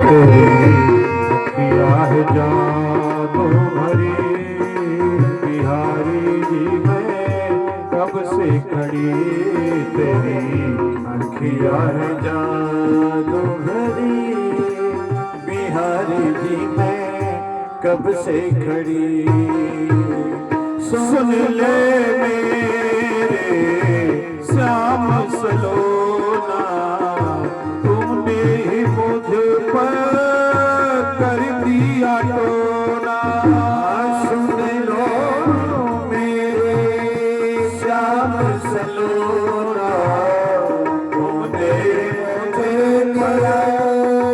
तेरी अखिया है जादू भरी बिहारी जी मैं कब से खड़ी। तेरी अखिया है जादू भरी बिहारी जी मैं कब से खड़ी। सुन ले मेरे श्याम सलोना तुमने ही मुझ पर कर दिया टोना। सुन लो मेरे श्याम सलोना तुमने मुझे पर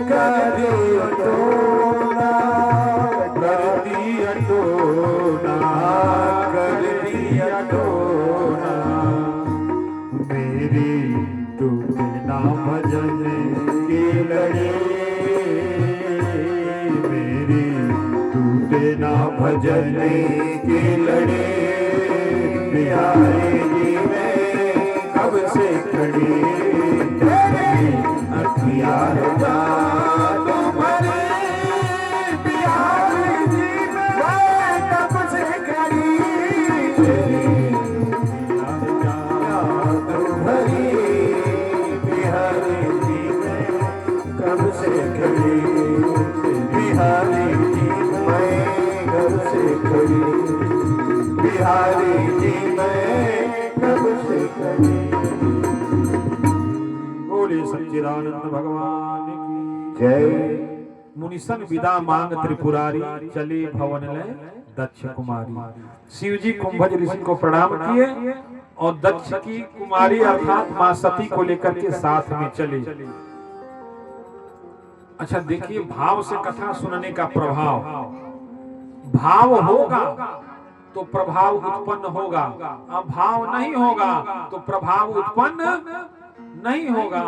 कर दिया टोना। कर दिया टोना कर दिया टोना। मेरी तू बिना भजन की लड़ी मेरी तू बिना भजन की लड़ी बिहारी जी में कब से खड़ी। तेरी अखिया है जादू भरी बिहारी जी में कब से खड़ी। तेरी अखिया है जादू भरी बिहारी जी में कब से खड़ी। बिहारी जी मैं कब से खड़ी। बिहारी जी मैं कब से खड़ी। बोले सच्चिदानंद भगवान की जय। मुनिसन विदा मांग त्रिपुरारी चले भवन लय दक्ष कुमारी। शिव जी कुंभज ऋषि को प्रणाम किए और दक्ष की कुमारी अर्थात मां सती को लेकर के साथ में चले। अच्छा देखिए भाव से कथा सुनने का प्रभाव। भाव होगा तो प्रभाव उत्पन्न होगा, अभाव नहीं होगा तो प्रभाव उत्पन्न नहीं होगा।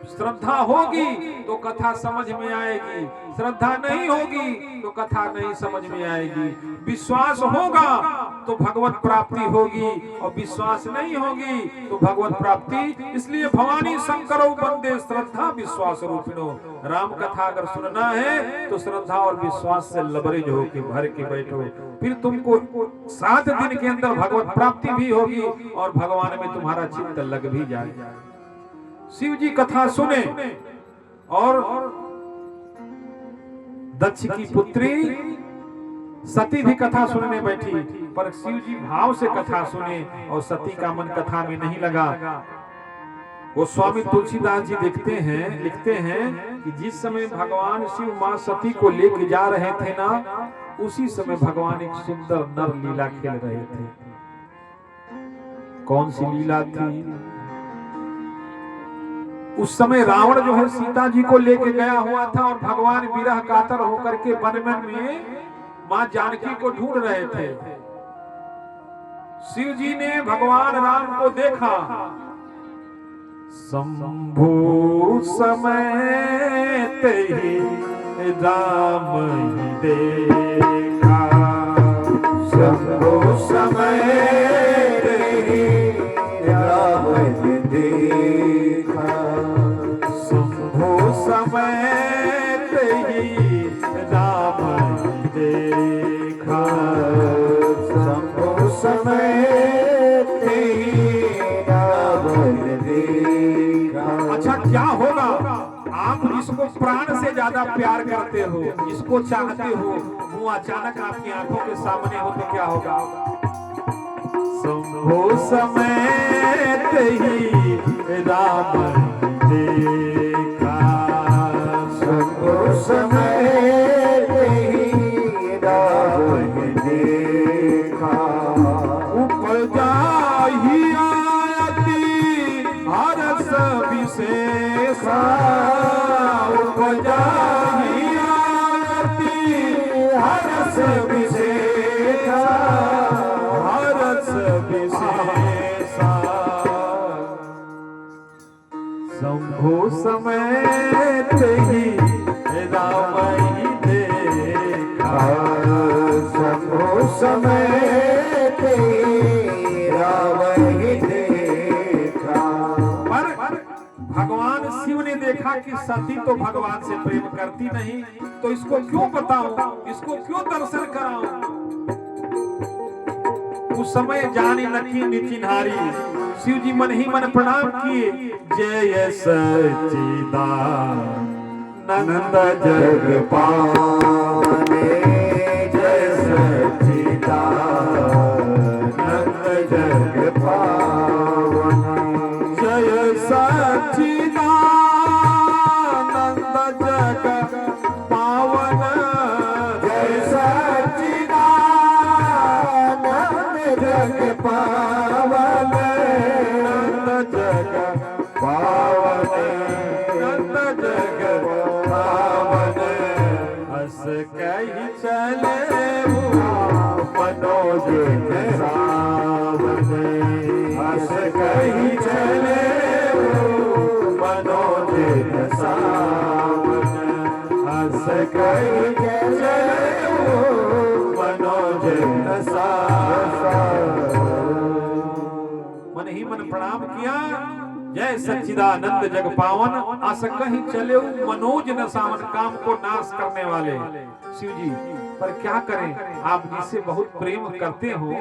श्रद्धा होगी तो कथा समझ में आएगी, श्रद्धा नहीं होगी तो कथा नहीं समझ में आएगी। विश्वास होगा तो भगवत प्राप्ति होगी और विश्वास नहीं होगी तो भगवत प्राप्ति। इसलिए भवानी शंकरो वंदे श्रद्धा विश्वास रूपिणो। राम कथा अगर सुनना है तो श्रद्धा और विश्वास से लबरेज होके भर के बैठो, फिर तुमको 7 दिन के अंदर भगवत प्राप्ति भी होगी और भगवान में तुम्हारा चित्त लग भी जाएगा। शिव जी कथा सुने और दक्ष की पुत्री सती भी कथा सुनने बैठी, पर शिव जी भाव से कथा सुने और सती का मन कथा में नहीं लगा। वो स्वामी तुलसीदास जी लिखते हैं कि जिस समय भगवान शिव मां सती को लेके जा रहे थे ना, उसी समय भगवान एक सुंदर नर लीला खेल रहे थे। कौन सी लीला थी? उस समय रावण जो है सीता जी को लेके गया हुआ था और भगवान विरह कातर होकर के वन में मां जानकी को ढूंढ रहे थे। शिव जी ने भगवान राम को देखा। शंभु समेत ही राम ही देखा। शंभु समेत ही राम ही देखा। शंभु समेत ही राम ही देखा। शंभु समेत ही राम ही देखा। अच्छा क्या होगा? आप इसको प्राण से ज्यादा प्यार करते हो, इसको चाहते हो, वो अचानक आपकी आंखों के सामने हो तो क्या होगा? शंभु समेत ही राम देखा। शंभु समेत ही राम देखा। उपजा ही आयति हरस विशेषा। उपजा ही आयति हरस विशेषा। हरस विशेषा। शंभु समेत कि सती तो भगवान से प्रेम करती नहीं, तो इसको क्यों बताऊं, इसको क्यों दर्शन कराऊं। उस समय जानी नकी निचिन्हारी, शिव जी मन ही मन प्रणाम किए। जय सच्चिदानंद जग पावने, जय सच्चिदानंद जग पावने, जय सच्चिदानंद जग पावन, जय सच्चिदानंद जग पावन, नंद जग पावन, नंद जग पावन, हंस कही चले मनोज सावन, हंस कही चले मनोज सावन, हंस कही चले मनोज सावन। मन ही मन प्रणाम किया। जय सच्चिदानंद जग पावन, आस कहीं चले मनोज न सावन, काम को नाश करने वाले शिव जी। पर क्या करें, आप जिससे बहुत प्रेम करते हो,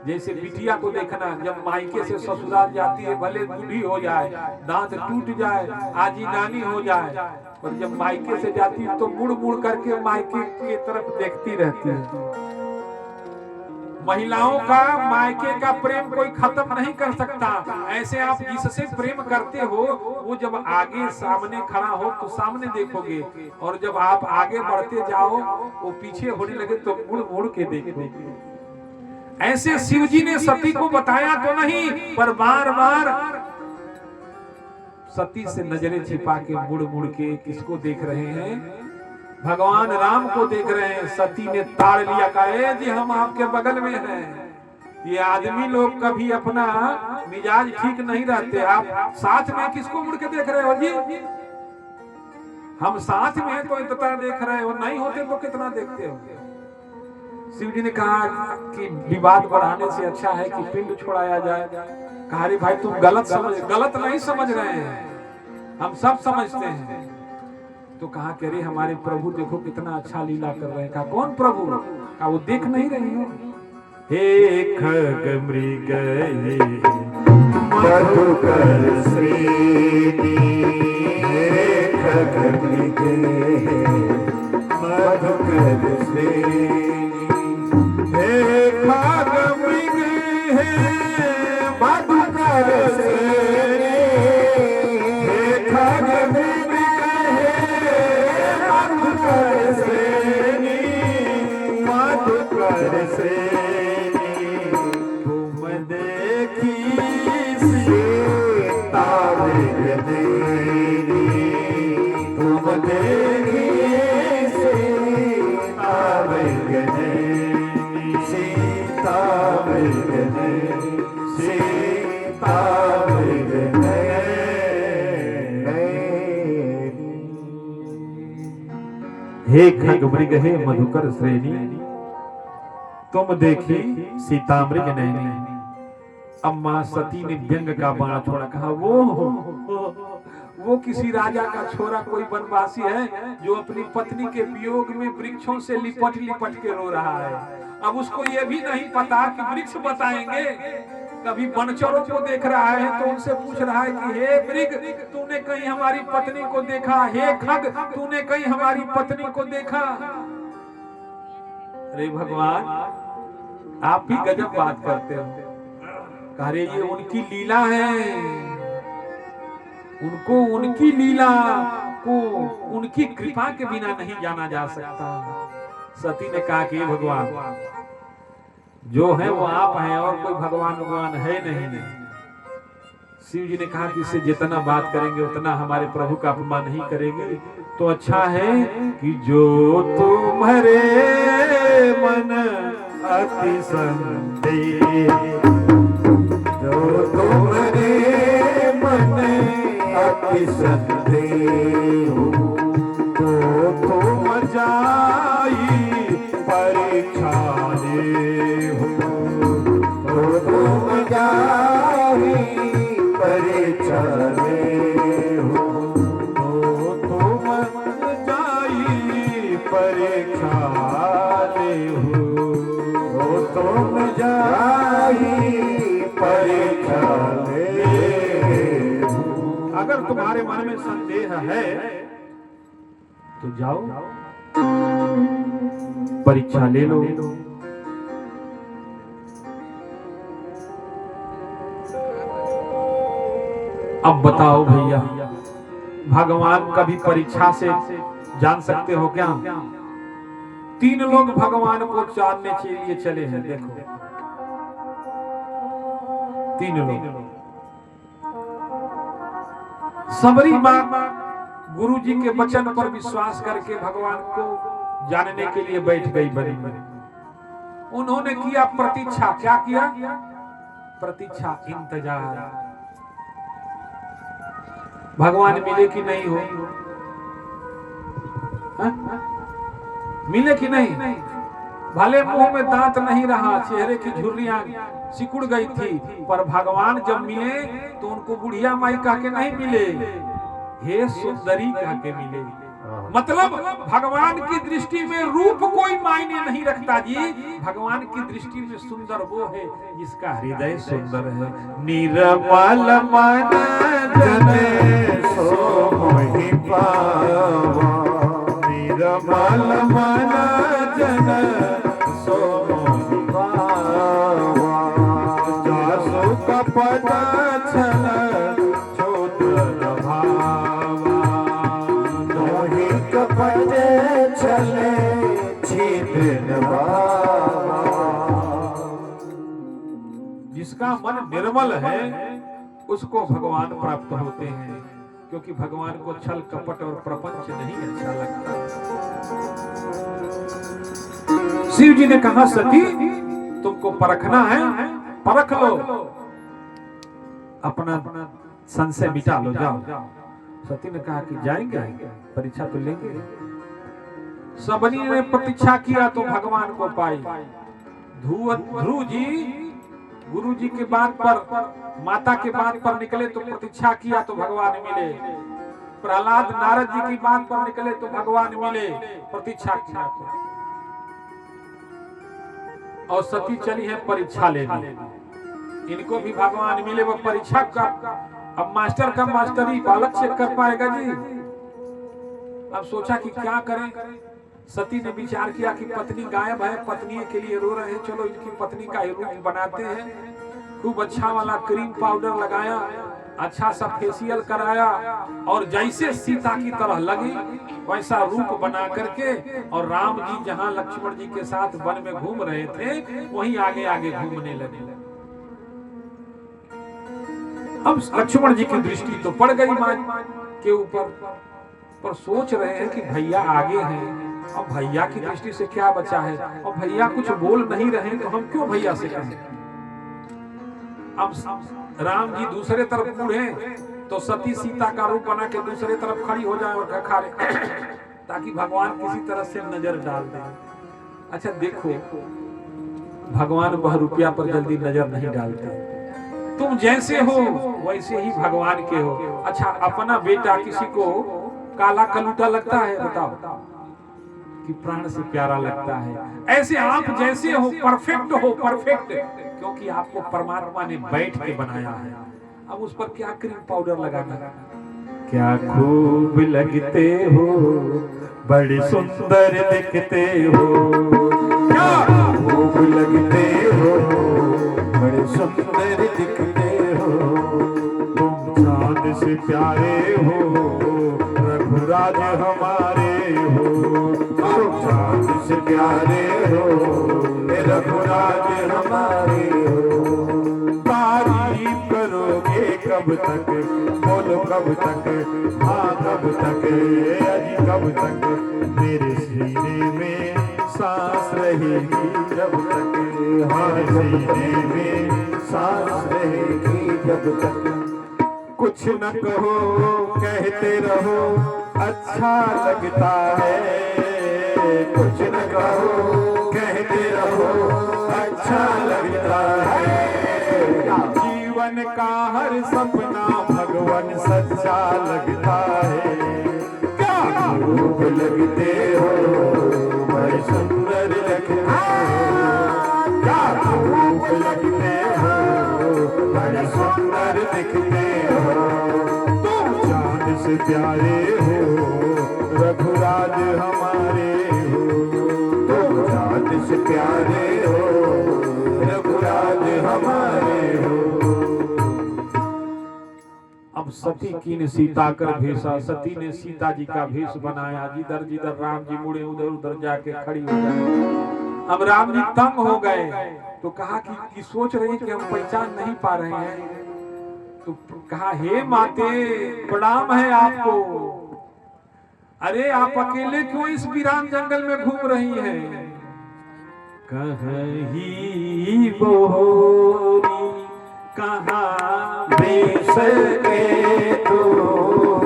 जैसे बिटिया को देखना, जब मायके से ससुराल जाती है, भले बूढ़ी हो जाए, दांत टूट जाए, आजी नानी हो जाए, पर जब मायके से जाती है तो मुड़ मुड़ करके मायके की तरफ देखती रहती है। महिलाओं का मायके का प्रेम कोई खत्म नहीं कर सकता। ऐसे आप जिससे प्रेम करते हो, वो जब आगे सामने खड़ा हो तो सामने देखोगे, और जब आप आगे बढ़ते जाओ वो पीछे होने लगे तो मुड़ मुड़ के देखोगे। ऐसे शिव जी ने सती को बताया तो नहीं, पर बार बार सती से नजरें छिपा के मुड़ मुड़ के किसको देख रहे हैं, भगवान राम को देख रहे हैं। सती ने ताड़ लिया, कहा जी हम आपके बगल में हैं। ये आदमी लोग कभी अपना मिजाज ठीक नहीं रहते, आप साथ में किसको मुड़ के देख रहे हो जी, हम साथ में हैं तो इतना देख रहे हो, नहीं होते तो कितना देखते हो। शिव जी ने कहा कि विवाद बढ़ाने से अच्छा है कि पिंड छोड़ाया जाए। कहा रे भाई तुम गलत नहीं समझ रहे हैं, हम सब समझते हैं। तो कहा कि अरे हमारे प्रभु देखो कितना अच्छा लीला कर रहे हैं। कहा कौन प्रभु, कहा वो देख नहीं रही हो। हे खग मृग मधुकर श्रेणी, हे खग मृग मधुकर श्रेणी, हे खग मृग मधुकर श्रेणी, हे खग मृग मधुकर श्रेणी, तुम देखी सीता मृगनेनी, तुम देखी सीता मृगनेनी, सीता मृगनेनी, सीता मृगनेनी। हे खग मृग हे मधुकर श्रेणी, तुम देखी सीता मृग नैनी। अम्मा सती ने व्यंग का बाण छोड़ा, कहा वो किसी राजा का छोरा कोई वनवासी है जो अपनी पत्नी के वियोग में वृक्षों से लिपट लिपट के रो रहा है। अब उसको ये भी नहीं पता कि वृक्ष बताएंगे। कभी वनचरों को देख रहा है तो उनसे पूछ रहा है कि हे मृग तूने कहीं हमारी पत्नी को देखा, हे खग तूने कहीं हमारी पत्नी को देखा। अरे भगवान आप भी गजब बात करते हो। कह रहे ये उनकी लीला है, उनको उनकी लीला को उनकी कृपा के बिना नहीं जाना जा सकता। सती ने कहा कि भगवान जो है वो आप हैं और कोई भगवान है नहीं। शिव जी ने कहा कि इससे जितना बात करेंगे उतना हमारे प्रभु का अपमान नहीं करेंगे, तो अच्छा है कि जो तुम्हारे मन अति संदेह, जो तुम्हारे मन अति संदेह, तो तुम जाई परीक्षा ले हो, तो तुम जाई परीक्षा ले हो, तो परीक्षा ले हो तुम जाई परीक्षा ले। अगर तुम्हारे मन में संदेह है तो जाओ परीक्षा ले लो। अब बताओ भैया, भगवान कभी परीक्षा से जान सकते हो क्या? 3 लोग भगवान को जानने के लिए चले हैं। देखो 3 लोग। सबरी माँ गुरु जी के वचन पर विश्वास करके भगवान को जानने के लिए बैठ गई बड़ी बड़ी। उन्होंने किया प्रतीक्षा। क्या किया? प्रतीक्षा, इंतजार। भगवान मिले कि नहीं हो? मिले कि नहीं? भले मुंह में दांत नहीं रहा, चेहरे की झुर्रियां सिकुड़ गई थी, पर भगवान जब मिले तो उनको बुढ़िया माई कह के नहीं मिले, हे सुंदरी कह के मिले। मतलब भगवान की दृष्टि में रूप कोई मायने नहीं रखता जी। भगवान की दृष्टि में सुंदर वो है जिसका हृदय सुंदर है। निर्मल मन जने सो मोहि पावा, निर्मल मन जन सो मोहि पावा। जासु कपट छल छोट भावा, मोहि कपट छले छिद्र भावा। जिसका मन निर्मल है उसको भगवान प्राप्त होते हैं, क्योंकि भगवान को छल कपट और प्रपंच नहीं अच्छा लगता। शिव जी ने कहा सती तुमको परखना है, परख लो, अपना संशय मिटा लो, जाओ। सती ने कहा कि जाएंगे, परीक्षा तो लेंगे। सबनी ने प्रतीक्षा किया तो भगवान को पाई। ध्रुव जी गुरु जी के बात पर, माता के बात पर निकले तो प्रतीक्षा किया तो भगवान मिले। प्रहलाद नारद जी की बात पर निकले तो भगवान मिले, प्रतीक्षा किया तो। और सती चली है परीक्षा लेने, इनको भी भगवान मिले। वो परीक्षा का अब मास्टर का मास्टरी बालक चेक कर पाएगा जी। अब सोचा कि क्या करें। सती ने विचार किया कि पत्नी गायब है, पत्नी के लिए रो रहे हैं, चलो इनकी पत्नी का रूप बनाते हैं। खूब अच्छा वाला क्रीम पाउडर लगाया, अच्छा सा फेशियल कराया, और जैसे सीता की तरह लगी वैसा रूप बना करके, और राम जी जहां लक्ष्मण जी के साथ वन में घूम रहे थे वहीं आगे आगे घूमने लगे। अब लक्ष्मण जी की दृष्टि तो पड़ गई मां के ऊपर, पर सोच रहे हैं कि भैया आगे हैं, अब भैया की दृष्टि से क्या बचा है, और भैया कुछ बोल नहीं रहे तो हम क्यों भैया से कहें। अब राम जी दूसरे तरफ मुड़े तो सती सीता का रूप बना के दूसरे तरफ खड़ी हो जाए और खड़े ताकि भगवान किसी तरह से नजर डाल दे। अच्छा देखो, भगवान बहरूपिया पर जल्दी नजर नहीं डालते। तुम जैसे हो वैसे ही भगवान के हो। अच्छा, अपना बेटा किसी को काला कलूटा लगता है, बताओ कि प्राण से प्यारा लगता है। ऐसे आप जैसे हो, परफेक्ट हो, परफेक्ट, क्योंकि आपको परमात्मा ने बैठ के बनाया है। अब उस पर क्या क्रीम पाउडर लगाना। क्या खूब लगते हो, बड़े सुंदर दिखते हो, क्या खूब लगते हो, बड़े सुंदर दिखते हो। तुम चांद से प्यारे हो, रघुराज हमारे हो। तुम चांद से प्यारे हो, रघुराज हमारे हो। तारीफ करोगे कब तक, बोलो कब तक, हाँ कब तक, अजी कब तक। मेरे सीने में सांस रहेगी जब तक, हाँ सीने में सांस रहेगी जब तक। कुछ न कहो कहते रहो, अच्छा लगता है। कुछ न कहो कहते रहो, अच्छा लगता है। जीवन का हर सपना भगवान सच्चा लगता है। क्या खूब लगते हो, सुंदर लगते हो, क्या खूब लगते हो, बड़े सुंदर दिखते हो। तुम चांद से प्यारे हो, रघुराज हमारे हो। तुम चांद से प्यारे हो, रघुराज हमारे हो। अब सती की ने सीता कर भेसा, सती ने सीता जी का भेष बनाया। जिधर जिधर राम जी मुड़े उधर उधर जाके खड़ी हो जाए। अब राम जी तंग हो गए तो कहा कि सोच रही कि हम पहचान नहीं पा रहे हैं। तो कहा हे माते प्रणाम है आपको। अरे आप अकेले क्यों इस वीरान जंगल में घूम रही हैं? कहीं बोरी कहाँ बेस के तो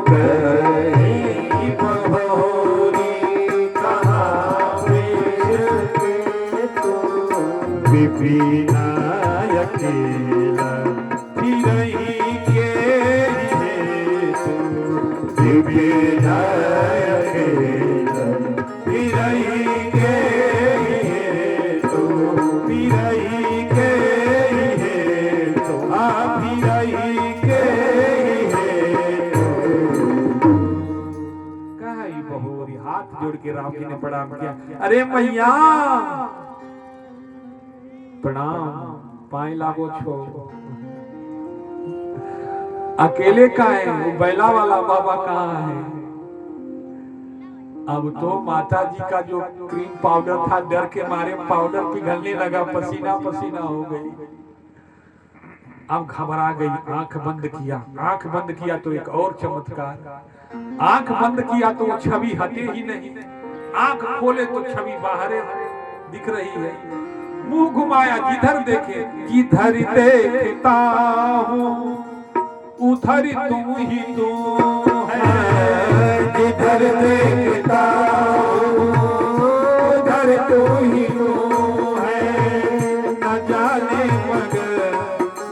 कहीं बहोरी, कहाँ बेस के तो विपिना अकेला फिरही के हेतु। विपिना अकेला फिरही के हेतु, फिरही के हेतु, फिरही के हेतु। कहीं बहोरी। हाथ जोड़ के राम जी ने प्रणाम किया। अरे मैया प्रणाम, पाए लागो छो। अकेले का है, वो बैला वाला बाबा कहाँ है? अब तो माता जी का जो क्रीम पाउडर था डर के मारे पाउडर पिघलने लगा, पसीना पसीना हो गई। अब घबरा गई, आंख बंद किया। आंख बंद किया तो एक और चमत्कार, आंख बंद किया तो वो छवि हटे ही नहीं। आंख खोले तो छवि बाहर दिख रही है। मुंह घुमाया, जिधर देखे जिधर देखता हूँ उधर तुम ही तू है। जिधर देखता हूँ उधर तू ही तू है। न जाने मगर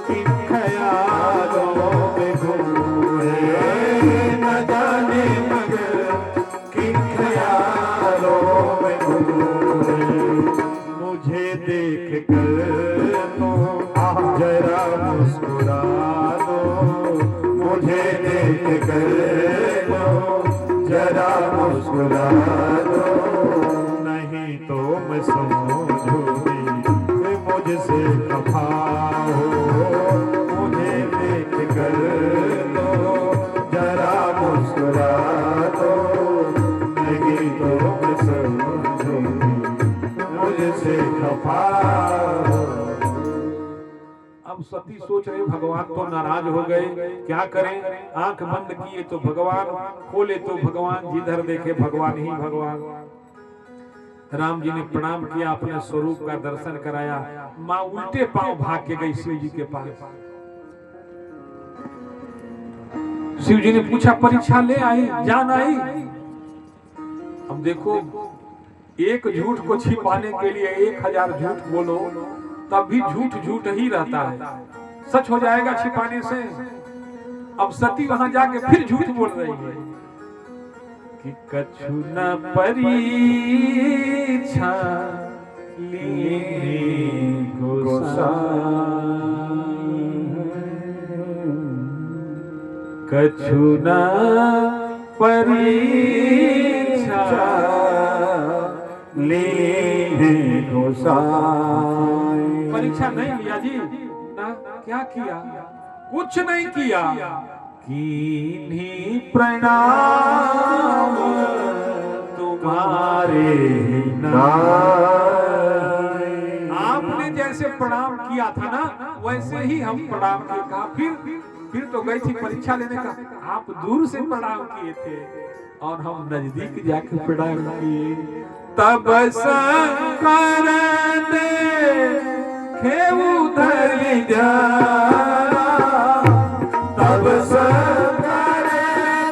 किन ख्यालों में गुम है। न जाने मगर किन ख्यालों में गुम है। मुझे देख कर तो जरा मुस्कुरा दो। मुझे देख कर तो जरा मुस्कुरा दो। नहीं तो मैं समझूंगी मुझसे खफा हो। मुझे देख कर तो जरा मुस्कुरा दो। नहीं तो मैं समझूंगी मुझसे खफा हो। अब सती सोच रहे भगवान तो नाराज हो गए, क्या करें? आंख बंद किए तो भगवान, खोले तो भगवान, जिधर देखे भगवान ही भगवान। राम जी ने प्रणाम किया, अपने स्वरूप का दर्शन कराया। माँ उल्टे पांव भाग के गई शिव जी के पास। शिव जी ने पूछा परीक्षा ले आई, जान आई? अब देखो, एक झूठ को छिपाने के लिए 1000 झूठ बोलो तब भी झूठ झूठ ही रहता है, सच हो जाएगा छिपाने से। अब सती वहां जाके फिर झूठ बोल रही है कि कछु न परीक्षा लीनी गोसाई, कछु न परीक्षा लीनी गोसाई। परीक्षा नहीं लिया जी ना, क्या किया? कुछ नहीं किया। कीन्ही प्रणाम तुम्हारे नाय। आपने जैसे प्रणाम किया था ना वैसे ही हम प्रणाम किए। कहा फिर तो गई थी परीक्षा लेने का, आप दूर से प्रणाम किए थे और हम नजदीक जाके प्रणाम किए। तब शंकर देखे उधर जा, तब शंकर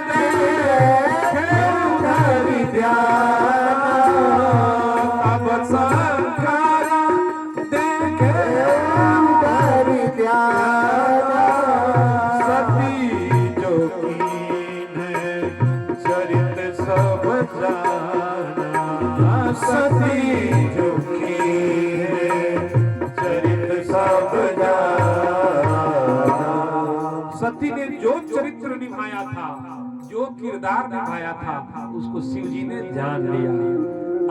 देखे उधर जा, तब शंकर देखे उधर जा। सती जो कीन चरित सब जाना, सती झुकी है चरित सब जाना। सती ने जो चरित्र निभाया था, जो किरदार निभाया था, उसको शिव जी ने जान लिया।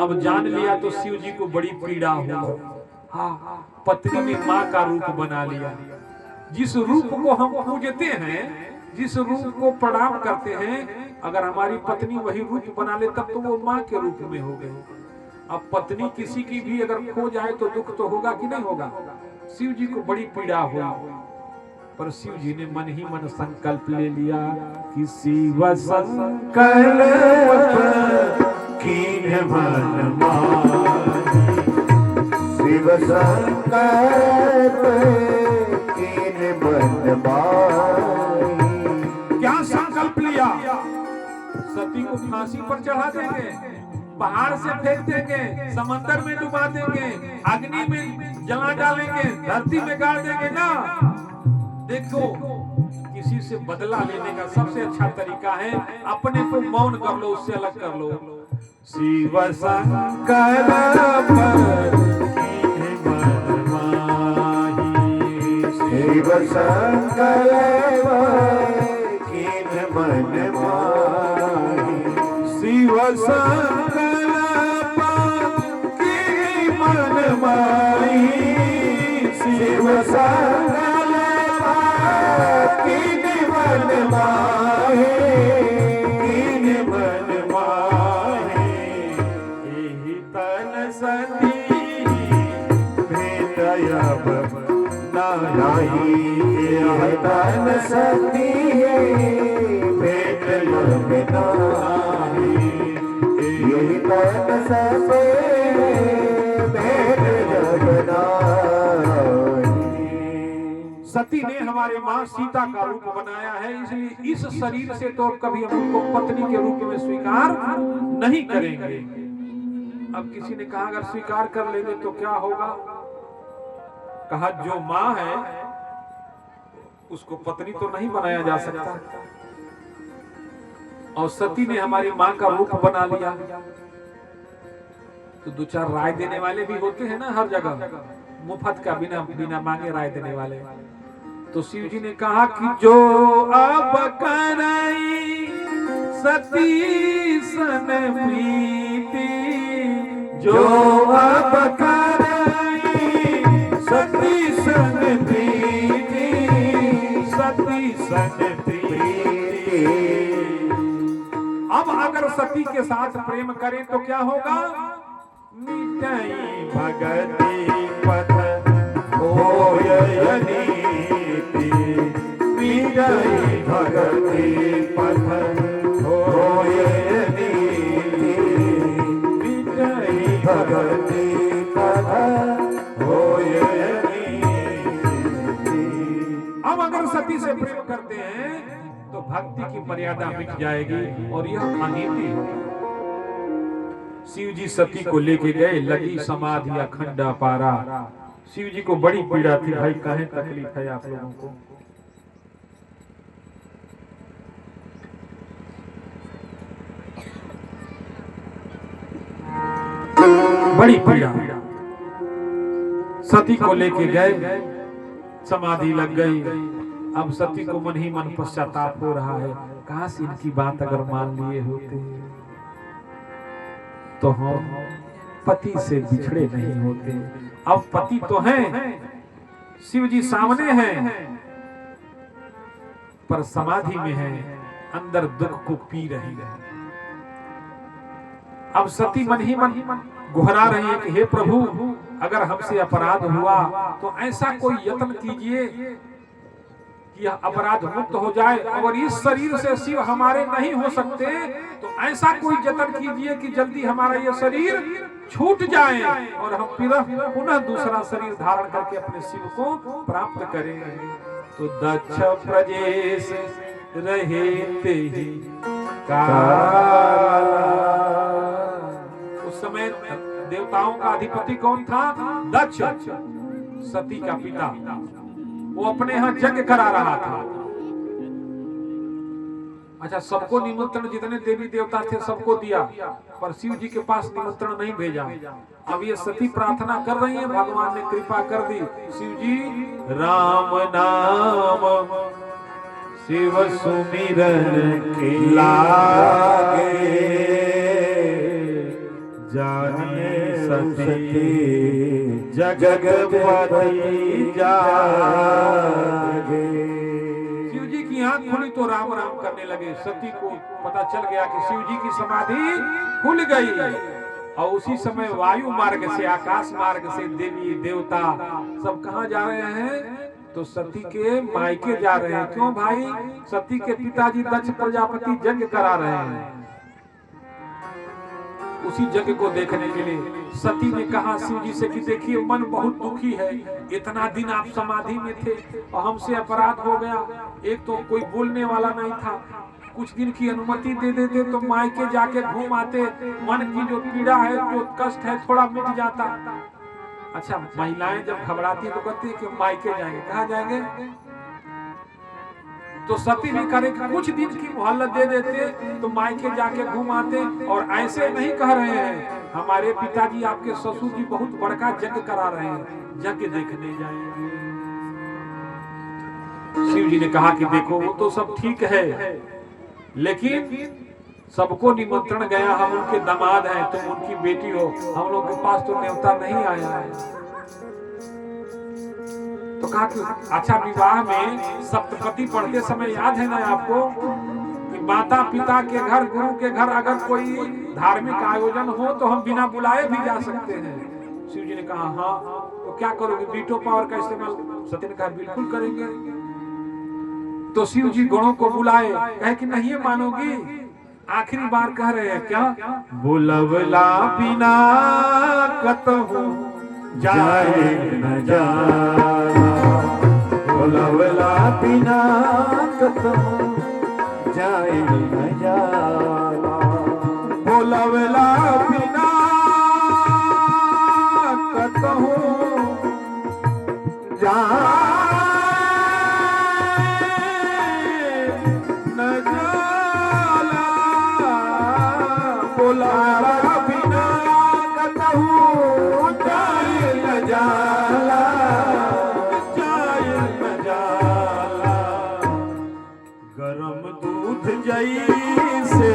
अब जान लिया तो शिव जी को बड़ी पीड़ा हुई। हाँ, पत्नी ने माँ का रूप बना लिया। जिस रूप को हम पूजते हैं, जिस रूप को प्रणाम करते हैं, अगर हमारी पत्नी वही रूप बना ले तब तो वो माँ के रूप में हो गए। अब पत्नी किसी की भी अगर खो जाए तो दुख तो होगा कि नहीं होगा। शिव जी को बड़ी पीड़ा हुई, पर शिव जी ने मन ही मन संकल्प ले लिया कि शिव संकल्प कीन मन माही। शिव संकल्प कीन मन माही। क्या संकल्प लिया? सती को फांसी पर चढ़ा देंगे, पहाड़ से फेंक देंगे, समंदर में डुबा देंगे, अग्नि में जला डालेंगे, धरती में गाड़ देंगे ना। देखो, किसी से बदला लेने का सबसे अच्छा तरीका है अपने को मौन कर लो, उससे अलग कर लो। शिव संकल्प कीन मन माही। शिव संकल्प कीन मन माही। शिव संकल्प कीन मन माही। शिव संकल्प कीन मन माही। कीन मन माही। एहि तन सती भेटयब नाही। यह तन सती भेटयब नाही। यही तन सती भेटयब नाही। सती ने हमारे माँ सीता का रूप बनाया है, इसलिए इस शरीर से तो कभी हम उनको पत्नी के रूप में स्वीकार नहीं करेंगे। अब किसी ने कहा अगर स्वीकार कर लेंगे तो क्या होगा? कहा जो माँ है उसको पत्नी तो नहीं बनाया जा सकता, और सती ने हमारी माँ का रूप बना लिया। तो दो चार राय देने वाले भी होते हैं ना हर जगह, मुफ्त का बिना बिना मांगे राय देने वाले। तो शिव जी ने कहा कि जो अब करई सती सन प्रीति। जो अब करई सती सन प्रीति। सती सन प्रीति। अब अगर सती के साथ प्रेम करें तो क्या होगा? मिटई भगति पथ होय नीति। मिटई भगति पथ होय नीति। मिटई भगति पथ होय नीति। अब अगर सती से प्रेम करते हैं तो भक्ति की मर्यादा मिट जाएगी और यह अनीति है। शिव जी सती को लेके गए, लगी समाधि अखंड अपारा। शिव जी को बड़ी पीड़ा थी, भाई कहें तकलीफ है आप लोगों को। बड़ी पीड़ा। सती को लेके गए, समाधि लग गई। अब सती को मन ही मन पश्चाताप हो रहा है, काश इनकी बात अगर मान लिए होते तो हम पति से बिछड़े नहीं होते। अब पति तो हैं, शिव जी सामने हैं, पर समाधि में हैं, अंदर दुख को पी रही है। अब सती मन ही मन गुहरा रही है कि हे प्रभु, अगर हमसे अपराध हुआ तो ऐसा कोई यत्न कीजिए कि यह अपराध मुक्त हो जाए। और इस शरीर से शिव हमारे नहीं हो सकते, तो ऐसा कोई यत्न कीजिए कि जल्दी हमारा यह शरीर छूट जाए और हम पुनः दूसरा शरीर धारण करके अपने शिव को प्राप्त करें। तो दक्ष प्रजेश रहे ते ही काला। उस समय देवताओं का अधिपति कौन था? दक्ष, सती का पिता। वो अपने यहाँ यज्ञ करा रहा था। अच्छा, सबको निमंत्रण, जितने देवी देवता थे सबको दिया, पर शिव जी के पास निमंत्रण नहीं भेजा। अब ये सती प्रार्थना कर रही है, भगवान ने कृपा कर दी। शिव जी राम नाम शिव सुमिरन के लागे जाने सती जगपति जागे। शिव जी की आंख खुली तो राम राम करने लगे। सती को पता चल गया कि शिव जी की समाधि खुल गई, और उसी समय वायु मार्ग से, आकाश मार्ग से देवी देवता सब कहाँ जा रहे हैं? तो सती के मायके जा रहे हैं। क्यों भाई? सती के पिताजी दक्ष प्रजापति यज्ञ करा रहे हैं। उसी यज्ञ को देखने के लिए सती ने कहा शिव जी से कि देखिए मन बहुत दुखी है, इतना दिन आप समाधि में थे और हमसे अपराध हो गया। एक तो कोई बोलने वाला नहीं था, कुछ दिन की अनुमति दे देते तो मायके जाके घूम आते, मन की जो पीड़ा है, जो कष्ट है, थोड़ा मिट जाता। अच्छा, महिलाएं जब घबराती तो कहती है कि मायके जाएंगे। कहाँ जाएंगे? तो सती ने करे कुछ दिन की मोहल्लत दे देते तो मायके जाके घूम आते। और ऐसे नहीं कह रहे हैं, हमारे पिताजी आपके ससुर जी बहुत बड़का यज्ञ करा रहे हैं, यज्ञ देखने जाएंगे। शिव जी ने कहा कि देखो वो तो सब ठीक है, लेकिन सबको निमंत्रण गया, हम उनके दामाद हैं, तुम उनकी बेटी हो, हम लोग के पास तो न्योता नहीं आया है। तो कहा कि अच्छा, विवाह में सप्तपदी पढ़ते समय याद है ना आपको कि माता पिता के घर, गुरु के घर अगर कोई धार्मिक आयोजन हो तो हम बिना बुलाए भी जा सकते हैं। शिव जी ने कहा हाँ, तो क्या करोगे? वीटो पावर का इस्तेमाल? सती ने कहा बिल्कुल करेंगे। तो शिव जी गणों को बुलाए, कहे कि नहीं मानोगी, आखिरी बार कह रहे हैं क्या? बुलवला बिना कतहु जाए न जाला, बुलवला बिना कतहु जाए न जाला, बुलवला बिना कतहु जाए न जाला, बुलवला बिना कतहु जाए न जाला, जाए न जाला, गरम दूध जैसे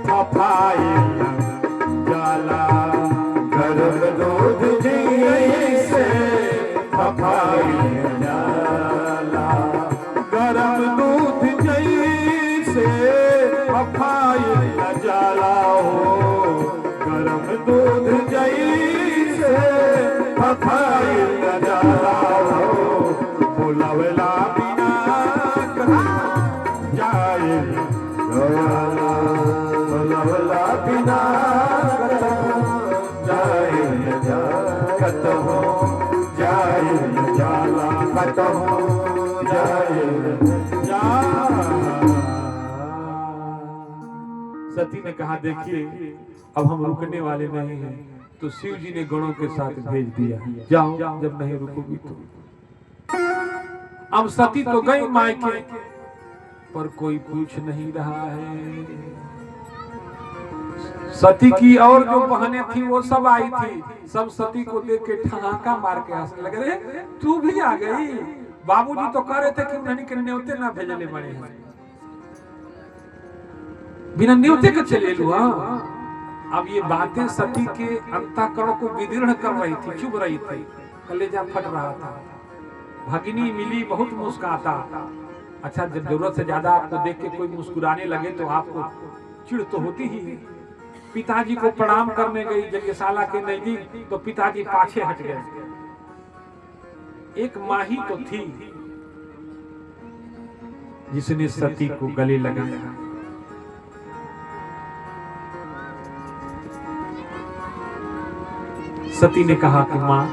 फफाए जाला, गरम दूध जैसे फफाए जाला, गरम दूध जैसे फफाए जाला हो, गरम दूध जैसे फफाए जाला हो, बुलवला बिना जाए जाला, बुलवला बिना जाए कतहु जाए जाला, कतहु जाए जाला। सती ने कहा देखिए अब हम रुकने वाले नहीं हैं। तो शिव जी ने गणों के साथ भेज दिया, जाओ, जब नहीं रुकोगी तो। अब सती तो गई मायके, पर कोई पूछ नहीं रहा है। सती की और जो बहनें थी वो सब आई थी, सब सती को देख के ठहाका मार के हंसने लगे, रे तू भी आ गई। बाबूजी तो कह रहे थे कि उन्हें के न्योते ना भेजने बड़े हैं, बिना न्योते के चले लुआ। अब ये बातें सती के अंतःकरण को विदीर्ण कर रही थी, चुभ रही थी, कलेजा फट रहा था। भगिनी मिली बहुत मुस्कुराता। अच्छा, जब जरूरत से ज्यादा आपको देख के कोई मुस्कुराने लगे तो आपको चिढ़ तो होती ही है। पिताजी को प्रणाम करने गई यज्ञशाला के नजदीक, तो पिताजी पाछे हट गए। एक माही तो थी जिसने सती को गले लगाया। सती ने कहा कि मां,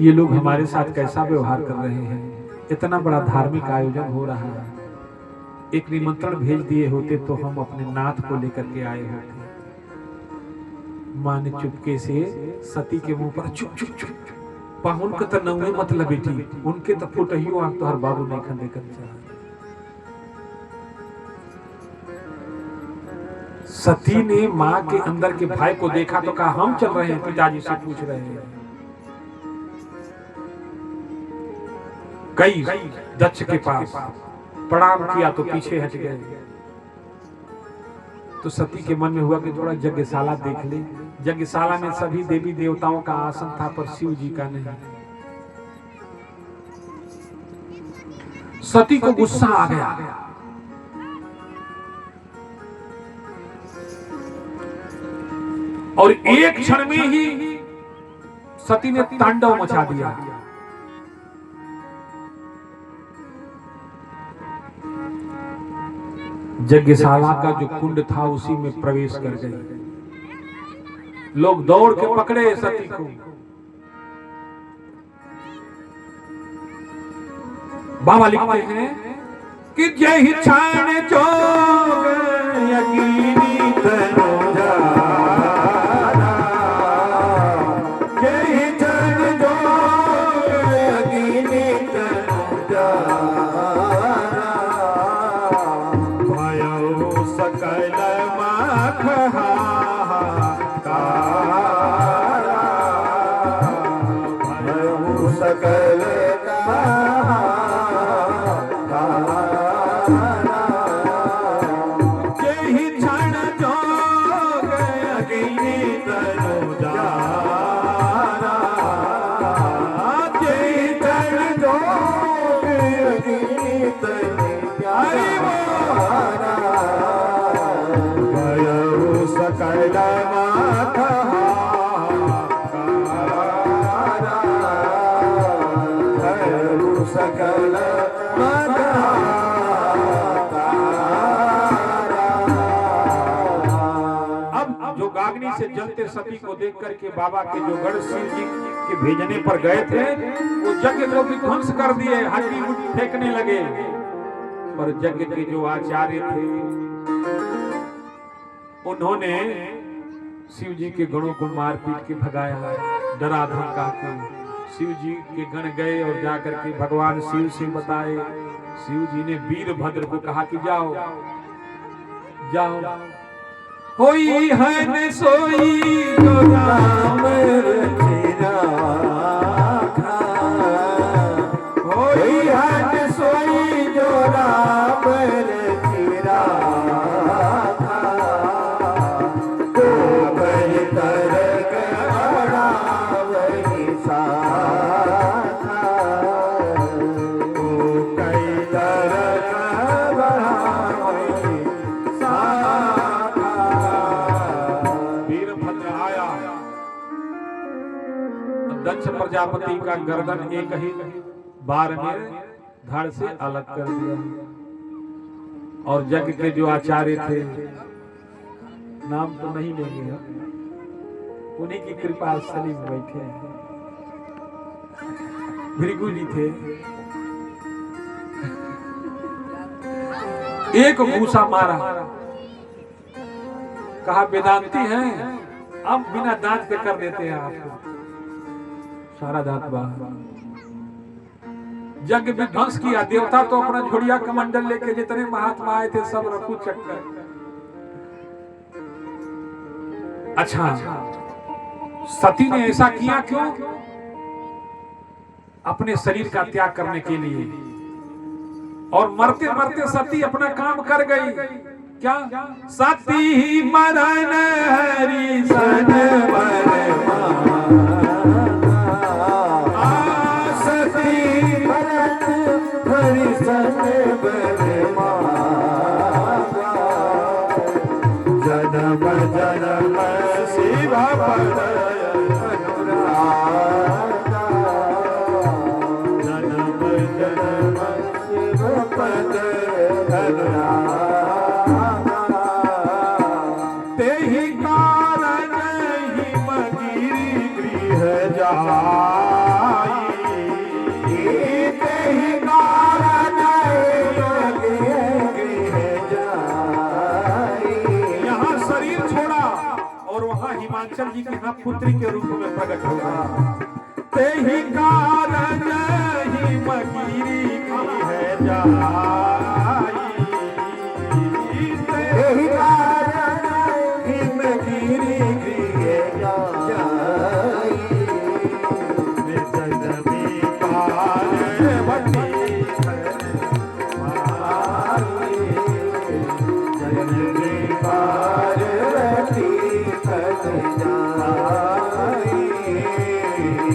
ये लोग हमारे साथ कैसा व्यवहार कर रहे हैं? इतना बड़ा धार्मिक आयोजन हो रहा है, एक निमंत्रण भेज दिए होते तो हम अपने नाथ को लेकर के आए होते। मां ने चुपके से सती के मुंह पर चुप चुप चुप, पाहुन के तो नौवे मतलब बेटी, उनके तो फुटहियो आंख तो हर बाबू नहीं खंडे कर। सती ने माँ के अंदर के भाई को देखा तो कहा हम चल रहे हैं, पिताजी से पूछ रहे हैं। गई दक्ष के पास, प्रणाम किया तो पीछे हट गए। तो सती के मन में हुआ कि थोड़ा यज्ञशाला देख ले। यज्ञशाला में सभी देवी देवताओं का आसन था पर शिव जी का नहीं। सती को गुस्सा आ गया। और एक क्षण में ही सती ने तांडव मचा दिया। यज्ञशाला का जो कुंड था उसी में प्रवेश कर गई। लोग दौड़ के पकड़े सती को। बाबा लिखते हैं कि जय ही छान जोग यकीनी तनुजा, जय ही छान जोग यकीनी तनुजा, भयो सकल माखहा कारा, भयो सकल से जलते सती को देख करके बाबा के जो गढ़ शिव जी के भेजने पर गए थे वो यज्ञ को भी ध्वंस कर दिए, हड्डी गुड्डी फेंकने लगे। पर यज्ञ के जो आचार्य थे उन्होंने शिव जी के गणों को मार पीट के भगाया, डरा धमका के। शिव जी के गण गए और जाकर के भगवान शिव से बताए। शिव जी ने वीरभद्र को कहा कि जाओ जाओ, होई है न सोई तो राम रचिरा, होई है न सोई जो राम रचिरा, को बल तरक बड़ा वही साथा, को कई तरक बड़ा वही साथा। वीरभद्र आया, दक्ष प्रजापति का गर्दन एक ही बार में धड़ से अलग कर दिया। और यज्ञ के जो आचार्य थे, नाम तो नहीं लेंगे हम, उन्हीं की कृपा सलीम बैठे हैं, भृगु जी थे। एक घूसा मारा, कहा वेदांती हैं, अब बिना दांत के कर देते हैं आपको, सारा दांत बाहर। यज्ञ विध्वंस किया। देवता तो अपना झोड़िया कमंडल लेके जितने महात्मा आए थे सब रफू चक्कर। अच्छा, सती ने ऐसा किया क्यों? अपने शरीर का त्याग करने के लिए। और मरते मरते सती अपना काम कर गई। क्या? सती मरण हरि सन जन्म जन्म शिव पद अनुरागा, जन्म जन्म शिव पद अनुरागा, तेहि कारण हिमगिरि गृह जाई, तेहि कारण हिमाचल जी के यहाँ पुत्री के रूप में प्रकट हो गए। तेहि कारण हिमगिरि की है जा